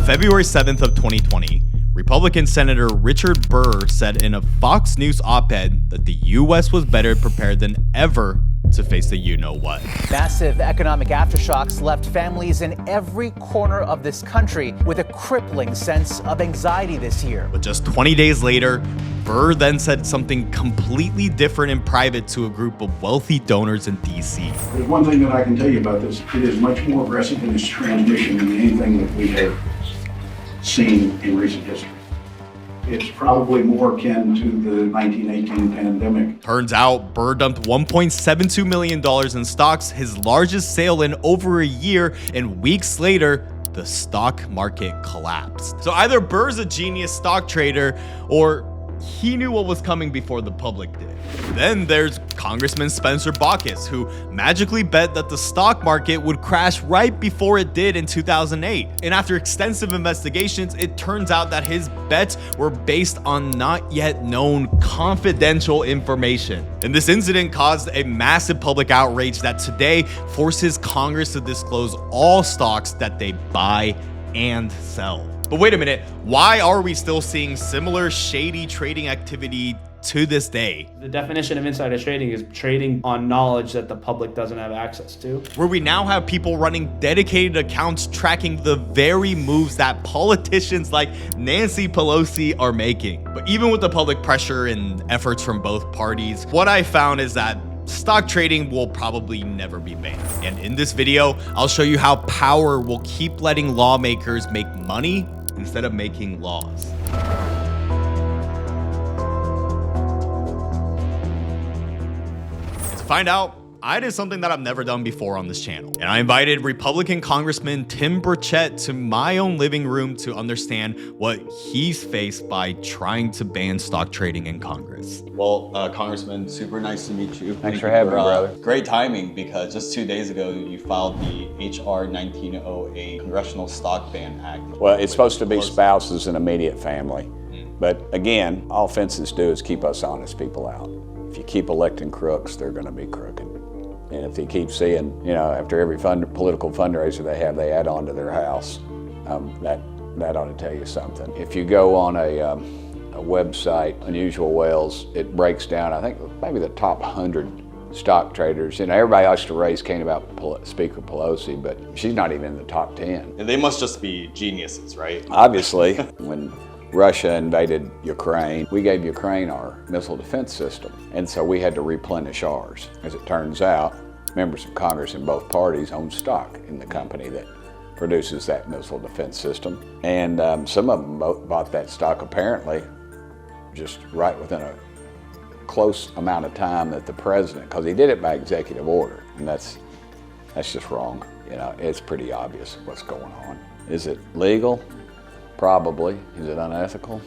February 7th of 2020, Republican Senator Richard Burr said in a Fox News op-ed that the U.S. was better prepared than ever to face the you-know-what. Massive economic aftershocks left families in every corner of this country with a crippling sense of anxiety this year. But just 20 days later, Burr then said something completely different in private to a group of wealthy donors in D.C. There's one thing that I can tell you about this. It is much more aggressive in its transmission than anything that we have seen in recent history. It's probably more akin to the 1918 pandemic. Turns out, Burr dumped $1.72 million in stocks, his largest sale in over a year, and weeks later, the stock market collapsed. So either Burr's a genius stock trader, or he knew what was coming before the public did. Then there's Congressman Spencer Baucus, who magically bet that the stock market would crash right before it did in 2008. And after extensive investigations, it turns out that his bets were based on not yet known confidential information. And this incident caused a massive public outrage that today forces Congress to disclose all stocks that they buy and sell. But wait a minute, why are we still seeing similar shady trading activity to this day? The definition of insider trading is trading on knowledge that the public doesn't have access to. Where we now have people running dedicated accounts tracking the very moves that politicians like Nancy Pelosi are making. But even with the public pressure and efforts from both parties, what I found is that stock trading will probably never be banned. And in this video, I'll show you how power will keep letting lawmakers make money instead of making laws. To find out, I did something that I've never done before on this channel, and I invited Republican Congressman Tim Burchett to my own living room to understand what he's faced by trying to ban stock trading in Congress. Well, Congressman, super nice to meet you. Thanks for having me, brother. Great timing, because just 2 days ago, you filed the H.R. 1908 Congressional Stock Ban Act. Well, it's supposed to be spouses and immediate family. But again, all fences do is keep us honest people out. If you keep electing crooks, they're going to be crooked. And if they keep seeing, after every political fundraiser they have, they add on to their house, that ought to tell you something. If you go on a website, Unusual Whales, it breaks down, I think, maybe the top 100 stock traders. Everybody likes to raise Cain about Speaker Pelosi, but she's not even in the top 10. And they must just be geniuses, right? Obviously, when Russia invaded Ukraine, we gave Ukraine our missile defense system, and so we had to replenish ours. As it turns out, members of Congress in both parties own stock in the company that produces that missile defense system, and some of them bought that stock apparently just right within a close amount of time that the president, because he did it by executive order, and that's just wrong. It's pretty obvious what's going on. Is it legal? Probably. Is it unethical?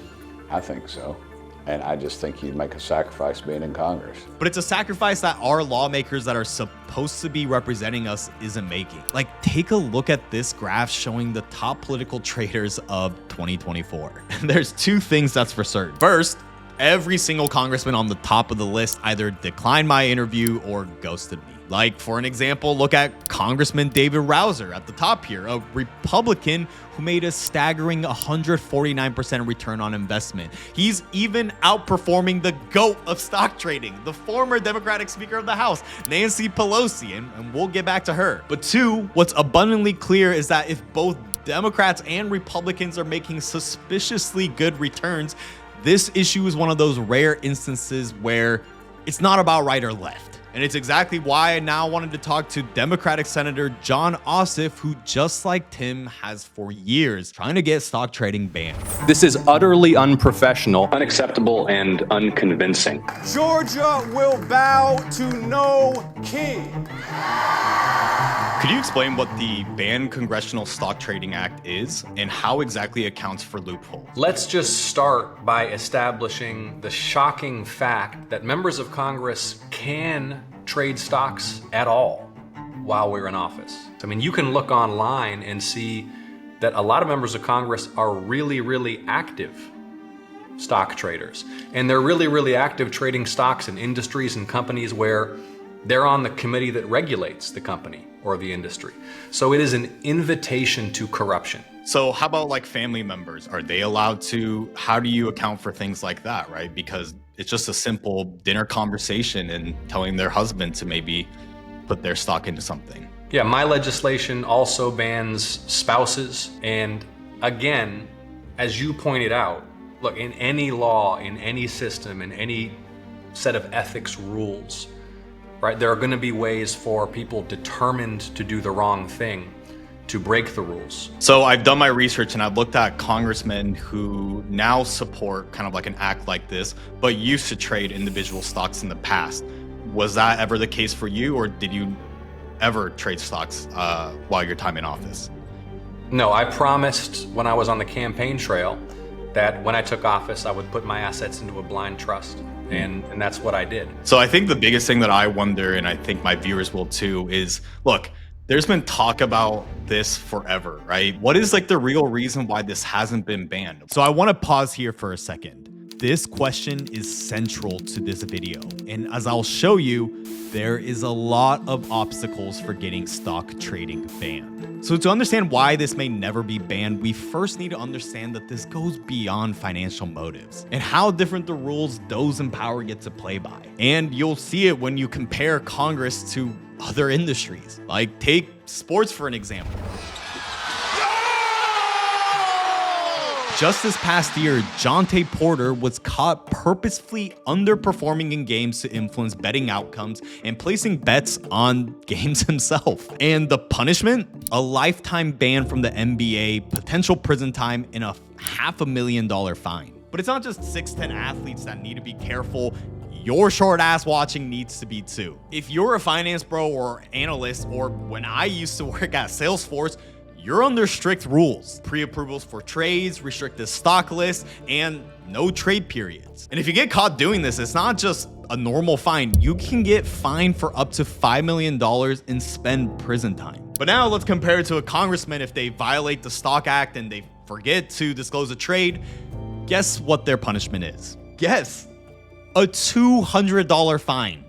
I think so. And I just think you'd make a sacrifice being in Congress. But it's a sacrifice that our lawmakers that are supposed to be representing us isn't making. Take a look at this graph showing the top political traders of 2024. There's two things that's for certain. First, every single congressman on the top of the list either declined my interview or ghosted me. For an example, look at Congressman David Rouser at the top here, a Republican who made a staggering 149% return on investment. He's even outperforming the GOAT of stock trading, the former Democratic Speaker of the House, Nancy Pelosi, and we'll get back to her. But two, what's abundantly clear is that if both Democrats and Republicans are making suspiciously good returns, this issue is one of those rare instances where it's not about right or left. And it's exactly why I now wanted to talk to Democratic Senator Jon Ossoff, who, just like Tim, has for years trying to get stock trading banned. This is utterly unprofessional, unacceptable, and unconvincing. Georgia will bow to no king. Could you explain what the Banned Congressional Stock Trading Act is and how exactly it accounts for loopholes? Let's just start by establishing the shocking fact that members of Congress can trade stocks at all while we're in office. You can look online and see that a lot of members of Congress are really, really active stock traders. And they're really, really active trading stocks in industries and companies where they're on the committee that regulates the company or the industry. So it is an invitation to corruption. So how about like family members? Are they allowed to? How do you account for things like that, right? Because it's just a simple dinner conversation and telling their husband to maybe put their stock into something. Yeah, my legislation also bans spouses. And again, as you pointed out, look, in any law, in any system, in any set of ethics rules, right, there are going to be ways for people determined to do the wrong thing to break the rules. So I've done my research and I've looked at congressmen who now support kind of like an act like this, but used to trade individual stocks in the past. Was that ever the case for you, or did you ever trade stocks while your time in office? No, I promised when I was on the campaign trail that when I took office, I would put my assets into a blind trust. And that's what I did. So I think the biggest thing that I wonder, and I think my viewers will too, is look, there's been talk about this forever, right? What is like the real reason why this hasn't been banned? So I want to pause here for a second. This question is central to this video. And as I'll show you, there is a lot of obstacles for getting stock trading banned. So to understand why this may never be banned, we first need to understand that this goes beyond financial motives and how different the rules those in power get to play by. And you'll see it when you compare Congress to other industries. Like take sports for an example. Just this past year, Jonte Porter was caught purposefully underperforming in games to influence betting outcomes and placing bets on games himself. And the punishment? A lifetime ban from the NBA, potential prison time, and a $500,000 fine. But it's not just 6'10" athletes that need to be careful. Your short ass watching needs to be too. If you're a finance bro or analyst, or when I used to work at Salesforce, you're under strict rules, pre-approvals for trades, restricted stock lists, and no trade periods. And if you get caught doing this, it's not just a normal fine. You can get fined for up to $5 million and spend prison time. But now let's compare it to a congressman. If they violate the Stock Act and they forget to disclose a trade, guess what their punishment is? Guess. A $200 fine.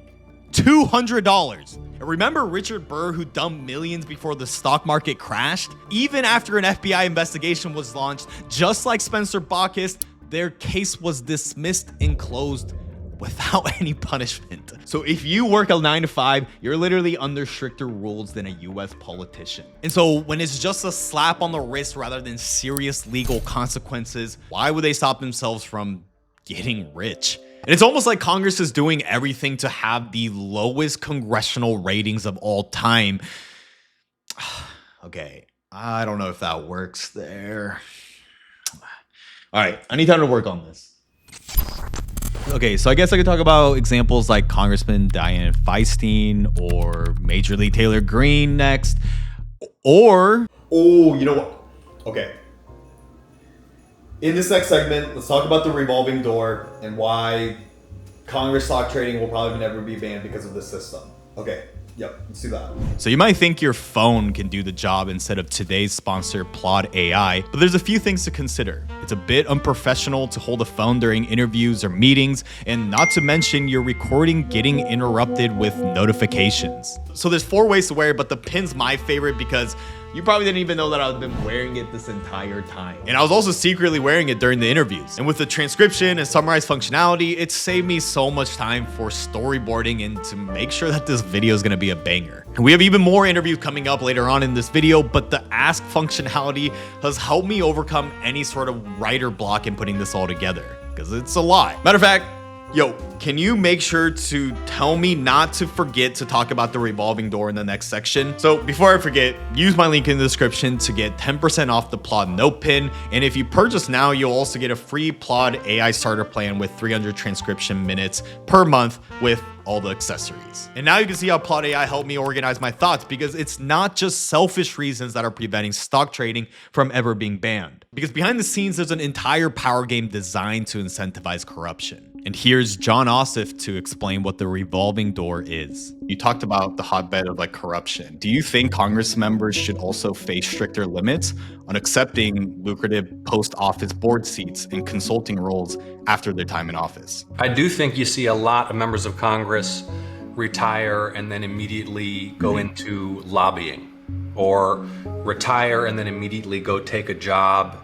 $200. Remember Richard Burr, who dumped millions before the stock market crashed? Even after an FBI investigation was launched, just like Spencer Baucus, their case was dismissed and closed without any punishment. So if you work a 9 to 5, you're literally under stricter rules than a US politician. And so when it's just a slap on the wrist rather than serious legal consequences, why would they stop themselves from getting rich? And it's almost like Congress is doing everything to have the lowest congressional ratings of all time. Okay, I don't know if that works there. All right, I need time to work on this. Okay, so I guess I could talk about examples like Congressman Dianne Feinstein or Major League Taylor Greene next. Or, oh, you know what? Okay. In this next segment, let's talk about the revolving door and why Congress stock trading will probably never be banned because of this system. Okay, yep, let's do that. So you might think your phone can do the job instead of today's sponsor, Plod AI, but there's a few things to consider. It's a bit unprofessional to hold a phone during interviews or meetings, and not to mention your recording getting interrupted with notifications. So there's 4 ways to wear it, but the pin's my favorite because you probably didn't even know that I've been wearing it this entire time. And I was also secretly wearing it during the interviews. And with the transcription and summarized functionality, it saved me so much time for storyboarding and to make sure that this video is gonna be a banger. And we have even more interviews coming up later on in this video, but the ask functionality has helped me overcome any sort of writer block in putting this all together, because it's a lot. Matter of fact, yo, can you make sure to tell me not to forget to talk about the revolving door in the next section? So before I forget, use my link in the description to get 10% off the Plod Note Pin. And if you purchase now, you'll also get a free Plod AI starter plan with 300 transcription minutes per month with all the accessories. And now you can see how Plod AI helped me organize my thoughts, because it's not just selfish reasons that are preventing stock trading from ever being banned. Because behind the scenes, there's an entire power game designed to incentivize corruption. And here's John Ossoff to explain what the revolving door is. You talked about the hotbed of like corruption. Do you think Congress members should also face stricter limits on accepting lucrative post office board seats and consulting roles after their time in office? I do think you see a lot of members of Congress retire and then immediately go into lobbying. or retire and then immediately go take a job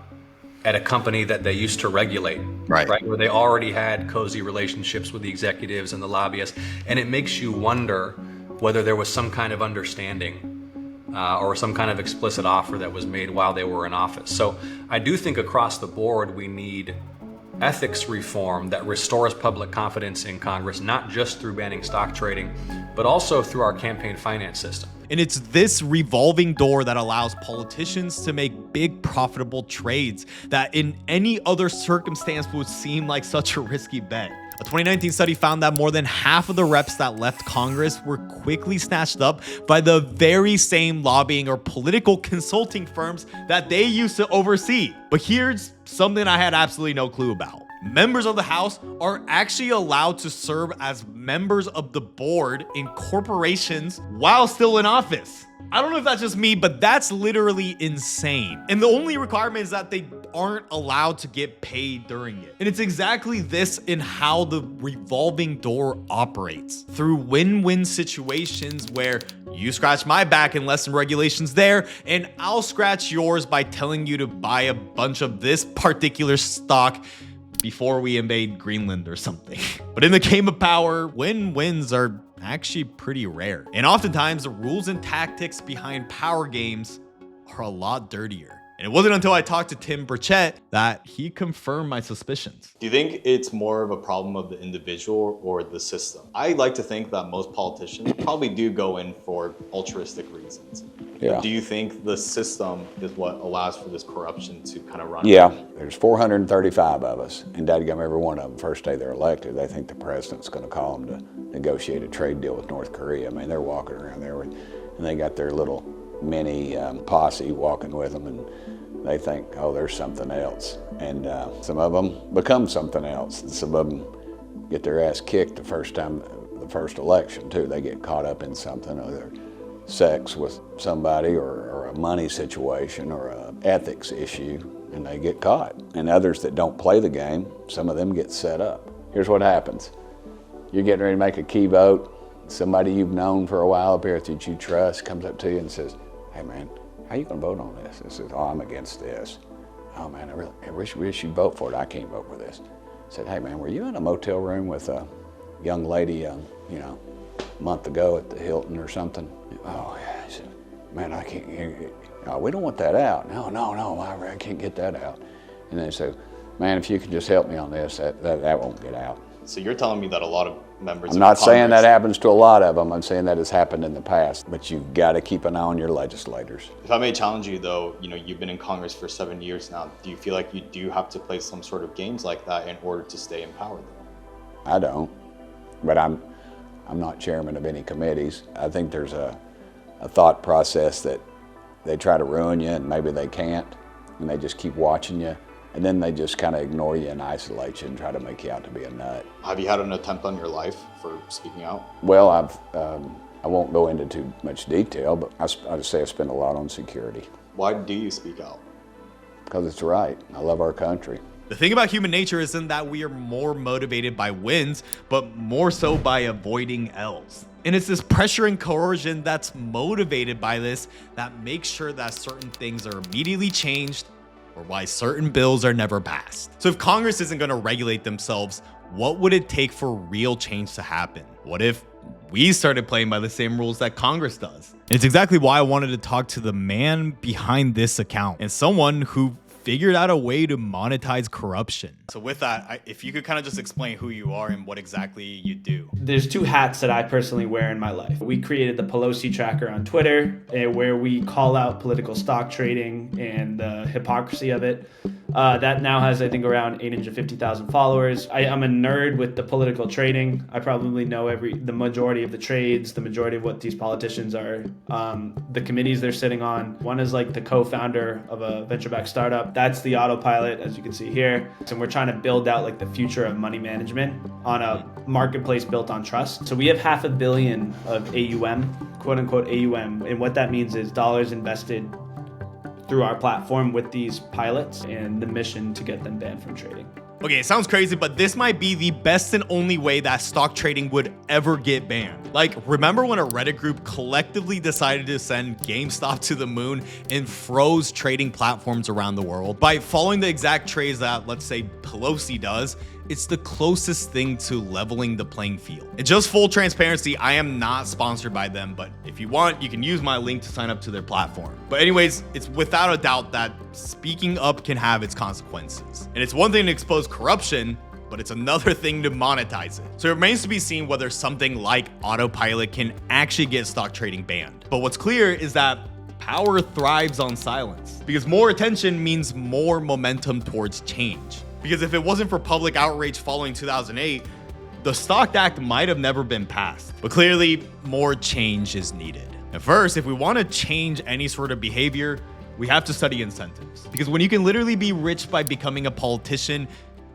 at a company that they used to regulate, Right. where they already had cozy relationships with the executives and the lobbyists. And it makes you wonder whether there was some kind of understanding or some kind of explicit offer that was made while they were in office. So I do think across the board we need ethics reform that restores public confidence in Congress, not just through banning stock trading, but also through our campaign finance system. And it's this revolving door that allows politicians to make big profitable trades that in any other circumstance would seem like such a risky bet. A 2019 study found that more than half of the reps that left Congress were quickly snatched up by the very same lobbying or political consulting firms that they used to oversee. But here's something I had absolutely no clue about. Members of the House are actually allowed to serve as members of the board in corporations while still in office. I don't know if that's just me, but that's literally insane. And the only requirement is that they aren't allowed to get paid during it. And it's exactly this in how the revolving door operates. Through win-win situations where you scratch my back and lessen regulations there, and I'll scratch yours by telling you to buy a bunch of this particular stock before we invade Greenland or something. But in the game of power, win-wins are actually pretty rare. And oftentimes the rules and tactics behind power games are a lot dirtier. And it wasn't until I talked to Tim Burchett that he confirmed my suspicions. Do you think it's more of a problem of the individual or the system? I like to think that most politicians probably do go in for altruistic reasons. Yeah. But do you think the system is what allows for this corruption to kind of run? Yeah, there's 435 of us, and dadgum every one of them, first day they're elected, they think the president's going to call them to negotiate a trade deal with North Korea. I mean, they're walking around there, and they got their little mini posse walking with them, and they think, oh, there's something else. And some of them become something else, and some of them get their ass kicked the first election, too. They get caught up in something, either sex with somebody or a money situation or a ethics issue, and they get caught. And others that don't play the game, some of them get set up. Here's what happens. You're getting ready to make a key vote. Somebody you've known for a while up here that you trust comes up to you and says, hey man, how you gonna vote on this? And says, oh, I'm against this. Oh man, I wish you'd vote for it. I can't vote for this. I said, hey man, were you in a motel room with a young lady, a month ago at the Hilton or something? Oh yeah, I said, man, I can't, we don't want that out. No, I can't get that out. And they said, man, if you could just help me on this, that won't get out. So you're telling me that a lot of members I'm not saying that happens to a lot of them. I'm saying that has happened in the past, but you've got to keep an eye on your legislators. If I may challenge you though, you've been in Congress for 7 years now. Do you feel like you do have to play some sort of games like that in order to stay in power though? I don't, but I'm not chairman of any committees. I think there's a thought process that they try to ruin you and maybe they can't, and they just keep watching you. And then they just kind of ignore you and isolate you and try to make you out to be a nut. Have you had an attempt on your life for speaking out? Well, I won't go into too much detail, but I'd say I spend a lot on security. Why do you speak out? Because it's right. I love our country. The thing about human nature isn't that we are more motivated by wins, but more so by avoiding L's. And it's this pressure and coercion that's motivated by this that makes sure that certain things are immediately changed, or why certain bills are never passed. So if Congress isn't going to regulate themselves, what would it take for real change to happen? What if we started playing by the same rules that Congress does? And it's exactly why I wanted to talk to the man behind this account and someone who figured out a way to monetize corruption. So with that, if you could kind of just explain who you are and what exactly you do. There's two hats that I personally wear in my life. We created the Pelosi Tracker on Twitter, where we call out political stock trading and the hypocrisy of it. That now has, I think, around 850,000 followers. I'm a nerd with the political trading. I probably know the majority of the trades, the majority of what these politicians are, the committees they're sitting on. One is like the co-founder of a venture-backed startup. That's the autopilot, as you can see here. And we're trying to build out like the future of money management on a marketplace built on trust. So we have $500 million of AUM, quote unquote AUM. And what that means is dollars invested through our platform with these pilots and the mission to get them banned from trading. Okay, it sounds crazy, but this might be the best and only way that stock trading would ever get banned. Like, remember when a Reddit group collectively decided to send GameStop to the moon and froze trading platforms around the world? By following the exact trades that, let's say, Pelosi does, it's the closest thing to leveling the playing field. And just full transparency, I am not sponsored by them, but if you want, you can use my link to sign up to their platform. But anyways, it's without a doubt that speaking up can have its consequences. And it's one thing to expose corruption, but it's another thing to monetize it. So it remains to be seen whether something like autopilot can actually get stock trading banned. But what's clear is that power thrives on silence, because more attention means more momentum towards change. Because if it wasn't for public outrage following 2008, the Stock Act might have never been passed. But clearly, more change is needed. And first, if we want to change any sort of behavior, we have to study incentives. Because when you can literally be rich by becoming a politician,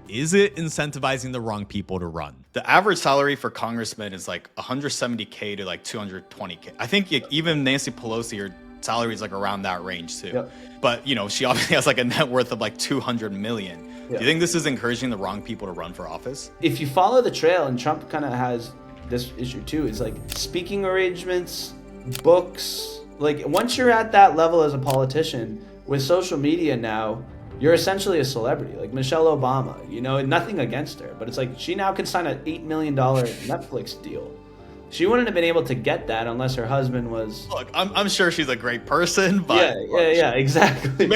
is it incentivizing the wrong people to run? The average salary for congressmen is like $170K to like $220K. I think even Nancy Pelosi, her salary is like around that range too. Yep. But you know, she obviously has like a net worth of like 200 million. Yeah. Do you think this is encouraging the wrong people to run for office? If you follow the trail, and Trump kind of has this issue too, is like speaking arrangements, books. Like once you're at that level as a politician with social media now, you're essentially a celebrity. Like Michelle Obama, you know, nothing against her, but it's like she now can sign an $8 million Netflix deal. She wouldn't have been able to get that unless her husband was. Look, I'm sure she's a great person, but yeah, exactly.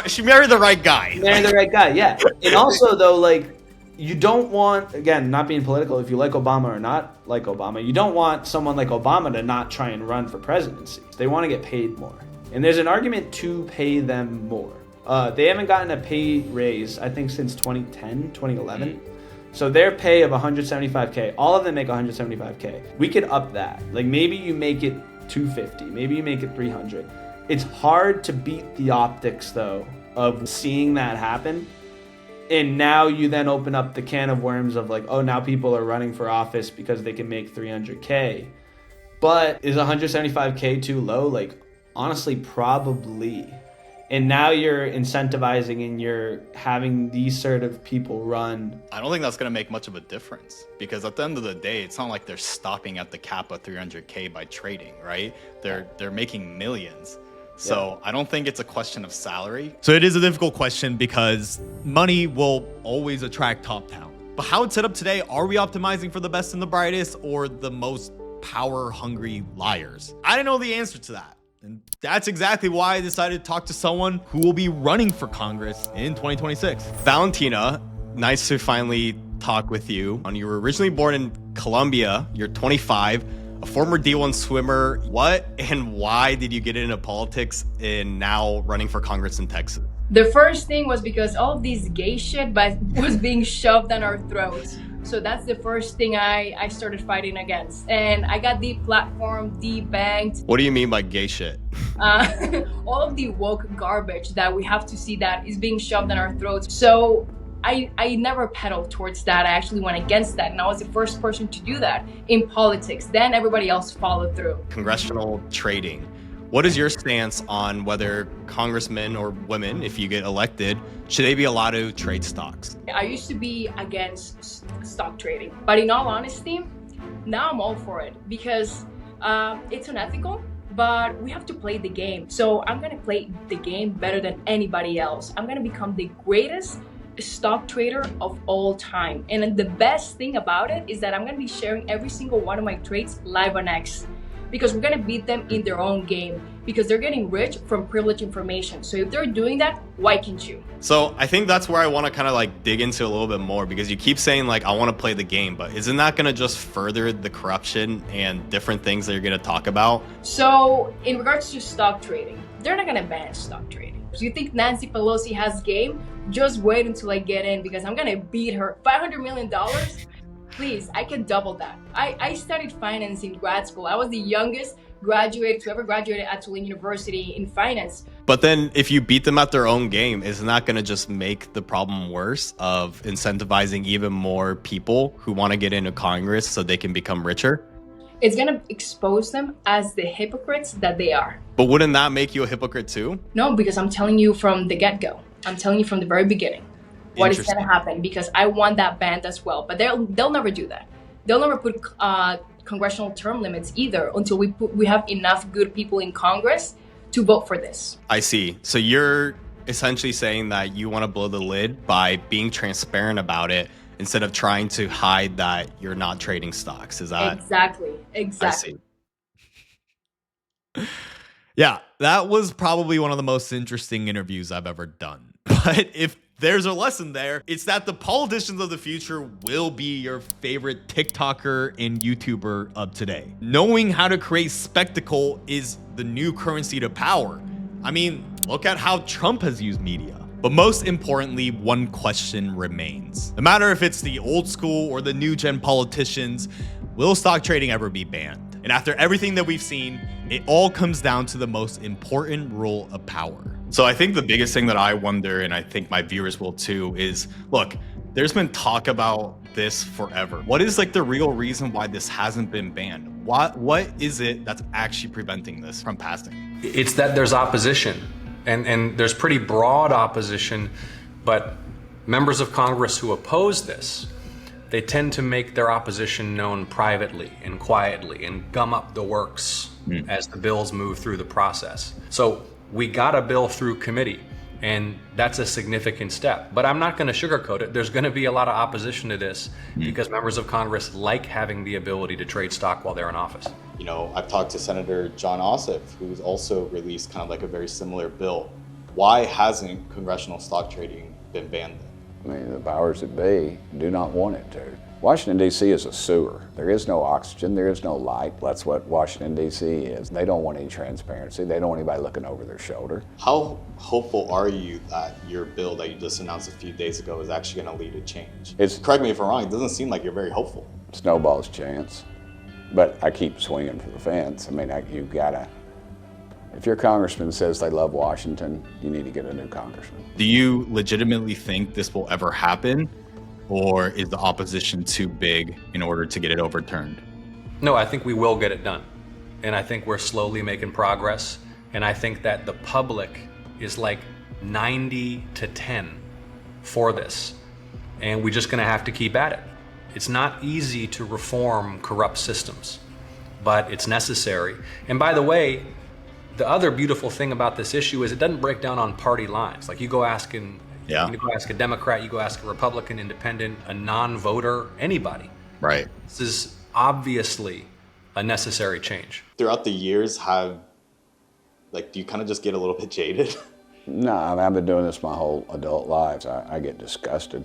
She married the right guy. Married the right guy, yeah. And also though, like, you don't want, again, not being political, if you like Obama or not like Obama, you don't want someone like Obama to not try and run for presidency. They want to get paid more, and there's an argument to pay them more. They haven't gotten a pay raise, I think, since 2010, 2011. So their pay of 175K, all of them make 175K. We could up that. Like maybe you make it 250, maybe you make it 300. It's hard to beat the optics though of seeing that happen. And now you then open up the can of worms of like, oh, now people are running for office because they can make 300K. But is 175K too low? Like honestly, probably. And now you're incentivizing and you're having these sort of people run. I don't think that's going to make much of a difference, because at the end of the day, it's not like they're stopping at the cap of 300K by trading, right? They're making millions. So I don't think it's a question of salary. So it is a difficult question because money will always attract top talent. But how it's set up today, are we optimizing for the best and the brightest or the most power-hungry liars? I don't know the answer to that. And that's exactly why I decided to talk to someone who will be running for Congress in 2026. Valentina, nice to finally talk with you. You were originally born in Colombia. You're 25, a former D1 swimmer. What and why did you get into politics and now running for Congress in Texas? The first thing was because all of this gay shit was being shoved down our throats. So that's the first thing I started fighting against. And I got deplatformed, debanked. What do you mean by gay shit? All of the woke garbage that we have to see that is being shoved down our throats. So I never pedaled towards that. I actually went against that. And I was the first person to do that in politics. Then everybody else followed through. Congressional trading. What is your stance on whether congressmen or women, if you get elected, should they be allowed to trade stocks? I used to be against stock trading, but in all honesty, now I'm all for it because it's unethical, but we have to play the game. So I'm gonna play the game better than anybody else. I'm gonna become the greatest stock trader of all time. And the best thing about it is that I'm gonna be sharing every single one of my trades live on X, because we're gonna beat them in their own game, because they're getting rich from privileged information. So if they're doing that, why can't you? So I think that's where I wanna kind of like dig into a little bit more, because you keep saying like, I wanna play the game, but isn't that gonna just further the corruption and different things that you're gonna talk about? So in regards to stock trading, they're not gonna ban stock trading. So you think Nancy Pelosi has game? Just wait until I get in, because I'm gonna beat her. $500 million? Please, I can double that. I studied finance in grad school. I was the youngest graduate to ever graduate at Tulane University in finance. But then if you beat them at their own game, isn't that going to just make the problem worse of incentivizing even more people who want to get into Congress so they can become richer? It's going to expose them as the hypocrites that they are. But wouldn't that make you a hypocrite too? No, because I'm telling you from the get-go. I'm telling you from the very beginning. what is going to happen, because I want that banned as well. But they'll never do that. They'll never put congressional term limits either until we have enough good people in Congress to vote for this. I see. So you're essentially saying that you want to blow the lid by being transparent about it instead of trying to hide that you're not trading stocks. Is that exactly? I see. Yeah, that was probably one of the most interesting interviews I've ever done. But if there's a lesson there, it's that the politicians of the future will be your favorite TikToker and YouTuber of today. Knowing how to create spectacle is the new currency to power. I mean, look at how Trump has used media. But most importantly, one question remains. No matter if it's the old school or the new gen politicians, will stock trading ever be banned? And after everything that we've seen, it all comes down to the most important rule of power. So I think the biggest thing that I wonder, and I think my viewers will too, is look, there's been talk about this forever. What is like the real reason why this hasn't been banned? What is it that's actually preventing this from passing? It's that there's opposition, and there's pretty broad opposition, but members of Congress who oppose this, they tend to make their opposition known privately and quietly and gum up the works as the bills move through the process. So we got a bill through committee, and that's a significant step. But I'm not going to sugarcoat it. There's going to be a lot of opposition to this because members of Congress like having the ability to trade stock while they're in office. You know, I've talked to Senator John Ossoff, who's also released kind of like a very similar bill. Why hasn't congressional stock trading been banned then? I mean, the powers that be do not want it to. Washington, D.C. is a sewer. There is no oxygen, there is no light. That's what Washington, D.C. is. They don't want any transparency. They don't want anybody looking over their shoulder. How hopeful are you that your bill that you just announced a few days ago is actually going to lead to change? Correct me if I'm wrong, it doesn't seem like you're very hopeful. Snowball's chance. But I keep swinging for the fence. I mean, you gotta, if your congressman says they love Washington, you need to get a new congressman. Do you legitimately think this will ever happen? Or is the opposition too big in order to get it overturned? No, I think we will get it done. And I think we're slowly making progress. And I think that the public is like 90-10 for this. And we're just gonna have to keep at it. It's not easy to reform corrupt systems, but it's necessary. And by the way, the other beautiful thing about this issue is it doesn't break down on party lines. Like you go ask a Democrat, you go ask a Republican, independent, a non-voter, anybody. Right. This is obviously a necessary change. Throughout the years, do you kind of just get a little bit jaded? No, I mean, I've been doing this my whole adult lives. I get disgusted.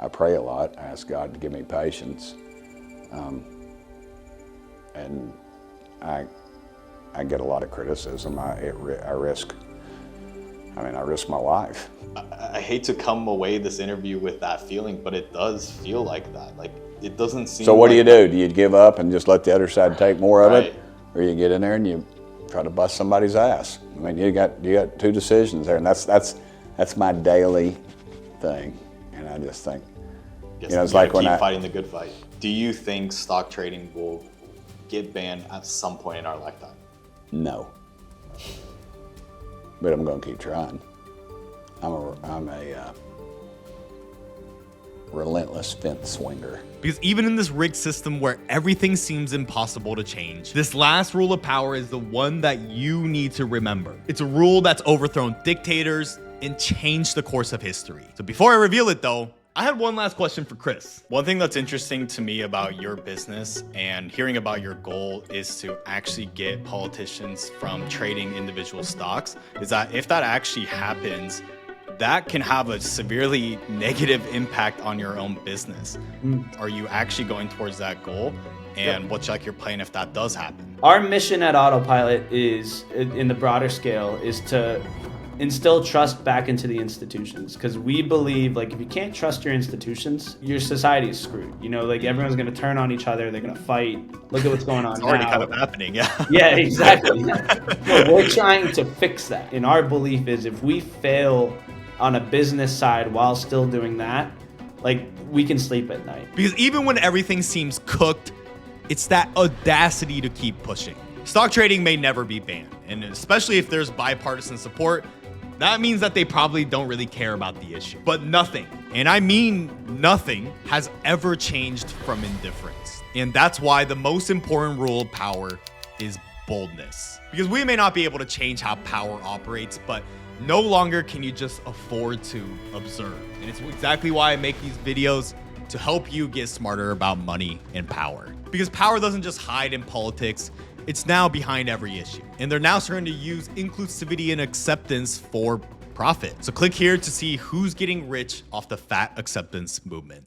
I pray a lot. I ask God to give me patience. And I get a lot of criticism. I risk my life. I hate to come away this interview with that feeling, but it does feel like that. Like, it doesn't seem. So what do you do? Do you give up and just let the other side take more of it? Or you get in there and you try to bust somebody's ass? I mean, you got two decisions there, and that's my daily thing. And I just think, it's like when keep fighting the good fight. Do you think stock trading will get banned at some point in our lifetime? No. But I'm going to keep trying. I'm a relentless fence swinger. Because even in this rigged system where everything seems impossible to change, this last rule of power is the one that you need to remember. It's a rule that's overthrown dictators and changed the course of history. So before I reveal it though, I had one last question for Chris. One thing that's interesting to me about your business and hearing about your goal is to actually get politicians from trading individual stocks, is that if that actually happens, that can have a severely negative impact on your own business. Are you actually going towards that goal? And what's like your plan if that does happen? Our mission at Autopilot is, in the broader scale, is to instill trust back into the institutions, because we believe, like, if you can't trust your institutions, your society is screwed. Like, everyone's going to turn on each other, they're going to fight. Look at what's going on. It's already kind of happening. Yeah, exactly. We're trying to fix that, and our belief is if we fail on a business side while still doing that, like, we can sleep at night. Because even when everything seems cooked, it's that audacity to keep pushing. Stock trading may never be banned, and especially if there's bipartisan support, that means that they probably don't really care about the issue. But nothing, and I mean nothing, has ever changed from indifference. And that's why the most important rule of power is boldness. Because we may not be able to change how power operates, but no longer can you just afford to observe. And it's exactly why I make these videos, to help you get smarter about money and power. Because power doesn't just hide in politics, it's now behind every issue. And they're now starting to use inclusivity and acceptance for profit. So click here to see who's getting rich off the fat acceptance movement.